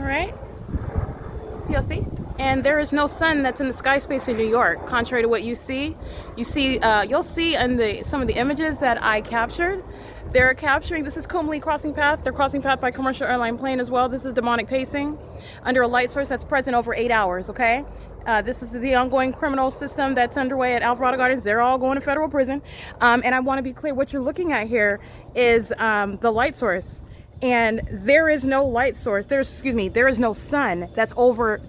right? P.O.C. And there is no sun that's in the sky space in New York, contrary to what you see. You'll see in some of the images that I captured. They're capturing, this is Comley crossing path. They're crossing path by commercial airline plane as well. This is demonic pacing under a light source that's present over 8 hours, okay? This is the ongoing criminal system that's underway at Alvarado Gardens. They're all going to federal prison. And I want to be clear, what you're looking at here is the light source. And there is no light source, there is no sun that's over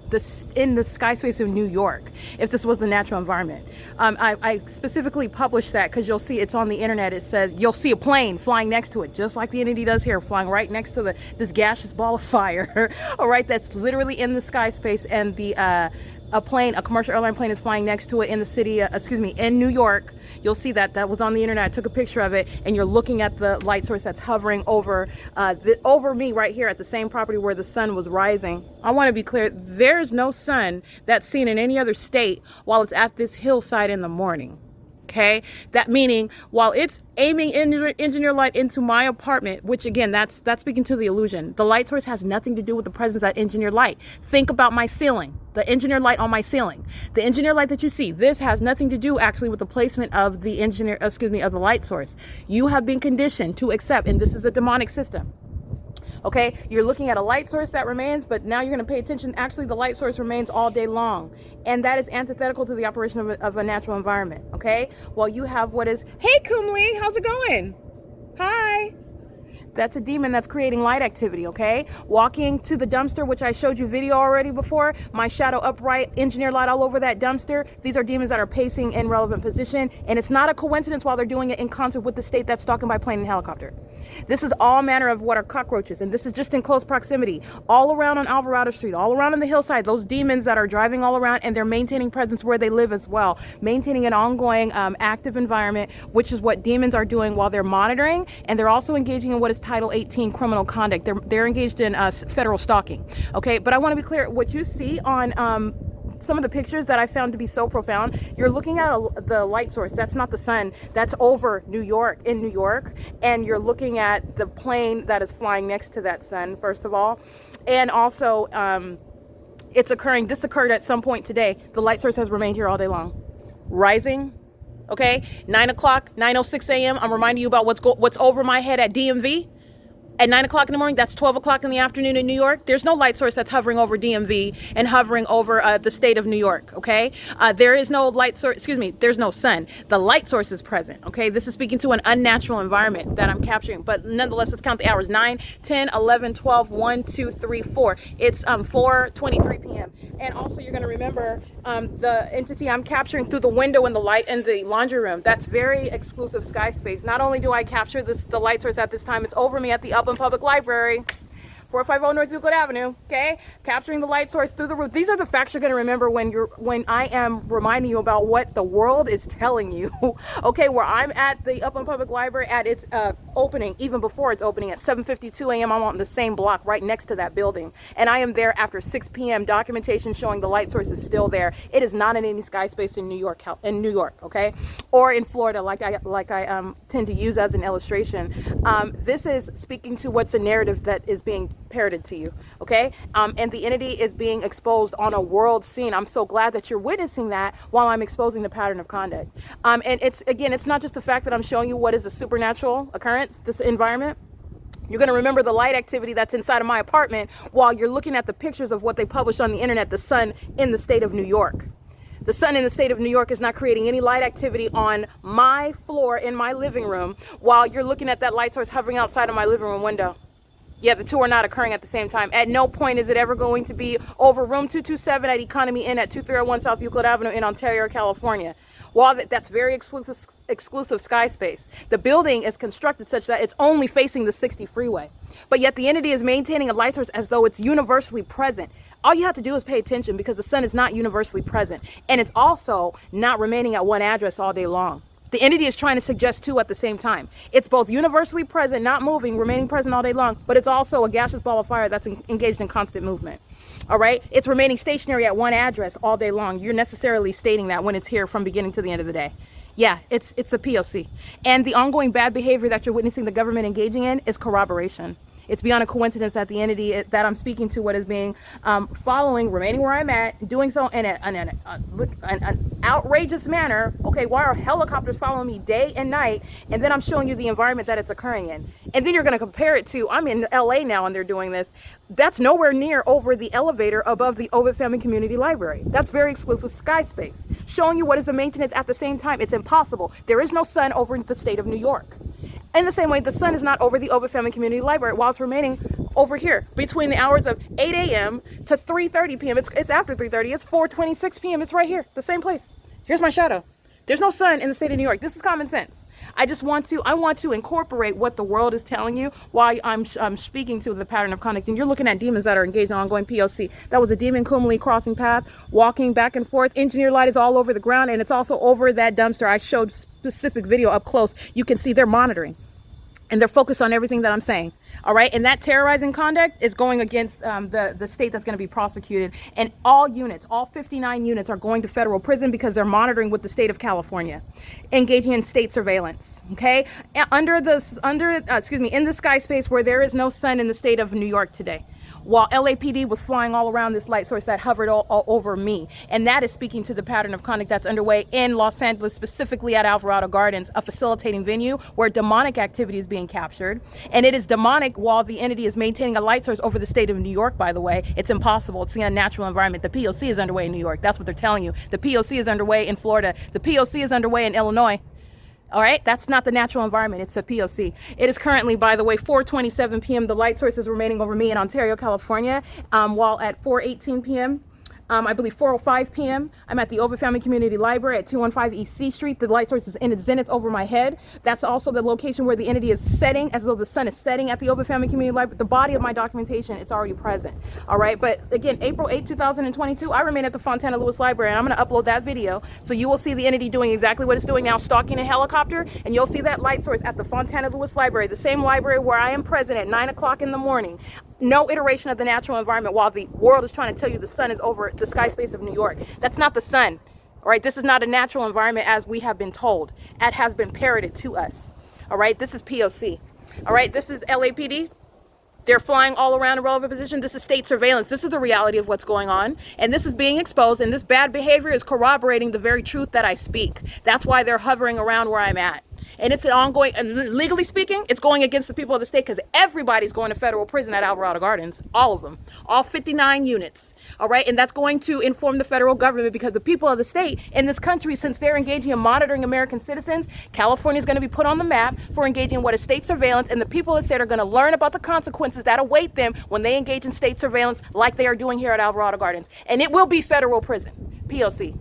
in the sky space of New York if this was the natural environment. I specifically published that because you'll see it's on the internet. It says you'll see a plane flying next to it, just like the entity does here, flying right next to this gaseous ball of fire. All right, that's literally in the sky space, and a commercial airline plane is flying next to it in the city, in New York. You'll see that was on the internet. I took a picture of it, and you're looking at the light source that's hovering over me right here at the same property where the sun was rising. I want to be clear, there's no sun that's seen in any other state while it's at this hillside in the morning. Okay, that meaning while it's aiming engineer light into my apartment, which again, that's speaking to the illusion. The light source has nothing to do with the presence of that engineered light. Think about my ceiling, the engineered light on my ceiling. The engineered light that you see, this has nothing to do actually with the placement of the of the light source. You have been conditioned to accept, and this is a demonic system. Okay, you're looking at a light source that remains, but now you're going to pay attention. Actually, the light source remains all day long, and that is antithetical to the operation of a natural environment. Okay, well, you have what is, hey Kumli, how's it going? Hi. That's a demon that's creating light activity, okay? Walking to the dumpster, which I showed you video already before, my shadow upright, engineer light all over that dumpster. These are demons that are pacing in relevant position, and it's not a coincidence while they're doing it in concert with the state that's stalking by plane and helicopter. This is all manner of what are cockroaches, and this is just in close proximity. All around on Alvarado Street, all around on the hillside, those demons that are driving all around, and they're maintaining presence where they live as well. Maintaining an ongoing active environment, which is what demons are doing while they're monitoring, and they're also engaging in what is Title 18 criminal conduct. They're engaged in federal stalking. Okay, but I want to be clear, what you see on some of the pictures that I found to be so profound, you're looking at the light source. That's not the sun. That's over New York, in New York. And you're looking at the plane that is flying next to that sun, first of all. And also, this occurred at some point today. The light source has remained here all day long. Rising, okay? 9 o'clock, 9:06 a.m. I'm reminding you about what's over my head at DMV. At 9 o'clock in the morning, that's 12 o'clock in the afternoon in New York. There's no light source that's hovering over DMV and hovering over the state of New York, okay? There is no light source, there's no sun. The light source is present, okay? This is speaking to an unnatural environment that I'm capturing. But nonetheless, let's count the hours. 9, 10, 11, 12, 1, 2, 3, 4. It's 4:23 p.m. And also, you're going to remember the entity I'm capturing through the window in the laundry room. That's very exclusive sky space. Not only do I capture the light source at this time, it's over me at the Upland Public Library, 450 North Euclid Avenue, okay? Capturing the light source through the roof. These are the facts you're going to remember when I am reminding you about what the world is telling you, okay? Where I'm at the Upland Public Library at its opening, even before its opening at 7:52 a.m. I'm on the same block right next to that building. And I am there after 6 p.m. Documentation showing the light source is still there. It is not in any sky space in New York, okay? Or in Florida, like I tend to use as an illustration. This is speaking to what's a narrative that is being parroted to you, okay? And the entity is being exposed on a world scene. I'm so glad that you're witnessing that while I'm exposing the pattern of conduct. And it's not just the fact that I'm showing you what is a supernatural occurrence, this environment. You're going to remember the light activity that's inside of my apartment while you're looking at the pictures of what they published on the internet, the sun in the state of New York. The sun in the state of New York is not creating any light activity on my floor in my living room while you're looking at that light source hovering outside of my living room window. Yeah, the two are not occurring at the same time. At no point is it ever going to be over room 227 at Economy Inn at 2301 South Euclid Avenue in Ontario, California. While that's very exclusive sky space. The building is constructed such that it's only facing the 60 freeway. But yet the entity is maintaining a light source as though it's universally present. All you have to do is pay attention because the sun is not universally present. And it's also not remaining at one address all day long. The entity is trying to suggest two at the same time. It's both universally present, not moving, remaining present all day long, but it's also a gaseous ball of fire that's engaged in constant movement. All right? It's remaining stationary at one address all day long. You're necessarily stating that when it's here from beginning to the end of the day. Yeah, it's the P.O.C. And the ongoing bad behavior that you're witnessing the government engaging in is corroboration. It's beyond a coincidence that the entity that I'm speaking to, what is being following, remaining where I'm at, doing so in an outrageous manner. Okay, why are helicopters following me day and night? And then I'm showing you the environment that it's occurring in. And then you're going to compare it to, I'm in LA now and they're doing this. That's nowhere near over the elevator above the Ovid Family Community Library. That's very exclusive sky space. Showing you what is the maintenance at the same time. It's impossible. There is no sun over the state of New York. In the same way, the sun is not over the Ovid Family Community Library while it's remaining over here between the hours of 8 a.m. to 3:30 p.m. It's after 3:30. It's 4:26 p.m. It's right here, the same place. Here's my shadow. There's no sun in the state of New York. This is common sense. I want to incorporate what the world is telling you while I'm speaking to the pattern of conduct. And you're looking at demons that are engaged in ongoing P.O.C. That was a demon Kumali crossing path, walking back and forth. Engineer light is all over the ground, and it's also over that dumpster. I showed specific video up close. You can see they're monitoring. And they're focused on everything that I'm saying. All right. And that terrorizing conduct is going against the state that's going to be prosecuted. And all units, all 59 units are going to federal prison because they're monitoring with the state of California, engaging in state surveillance. OK, in the sky space where there is no sun in the state of New York today, while LAPD was flying all around this light source that hovered all over me. And that is speaking to the pattern of conduct that's underway in Los Angeles, specifically at Alvarado Gardens, a facilitating venue where demonic activity is being captured. And it is demonic while the entity is maintaining a light source over the state of New York, by the way. It's impossible. It's the unnatural environment. The P.O.C. is underway in New York. That's what they're telling you. The P.O.C. is underway in Florida. The P.O.C. is underway in Illinois. All right, that's not the natural environment. It's the P.O.C. It is currently, by the way, 4:27 p.m. The light source is remaining over me in Ontario, California, while at 4:18 p.m. I believe 4:05 p.m. I'm at the Ovid Family Community Library at 215 East C Street. The light source is in its zenith over my head. That's also the location where the entity is setting, as though the sun is setting at the Ovid Family Community Library. The body of my documentation, it's already present. All right, but again, April 8, 2022, I remain at the Fontana Lewis Library, and I'm going to upload that video. So you will see the entity doing exactly what it's doing now, stalking a helicopter, and you'll see that light source at the Fontana Lewis Library, the same library where I am present at 9 o'clock in the morning. No iteration of the natural environment while the world is trying to tell you the sun is over the sky space of New York. That's not the sun. All right, this is not a natural environment as we have been told. It has been parroted to us. All right, this is P.O.C. All right, this is LAPD. They're flying all around a relevant position. This is state surveillance. This is the reality of what's going on. And this is being exposed. And this bad behavior is corroborating the very truth that I speak. That's why they're hovering around where I'm at. And it's an ongoing, and legally speaking, it's going against the people of the state because everybody's going to federal prison at Alvarado Gardens. All of them. All 59 units. All right. And that's going to inform the federal government because the people of the state in this country, since they're engaging in monitoring American citizens, California is going to be put on the map for engaging in what is state surveillance. And the people of the state are going to learn about the consequences that await them when they engage in state surveillance like they are doing here at Alvarado Gardens. And it will be federal prison. P.O.C.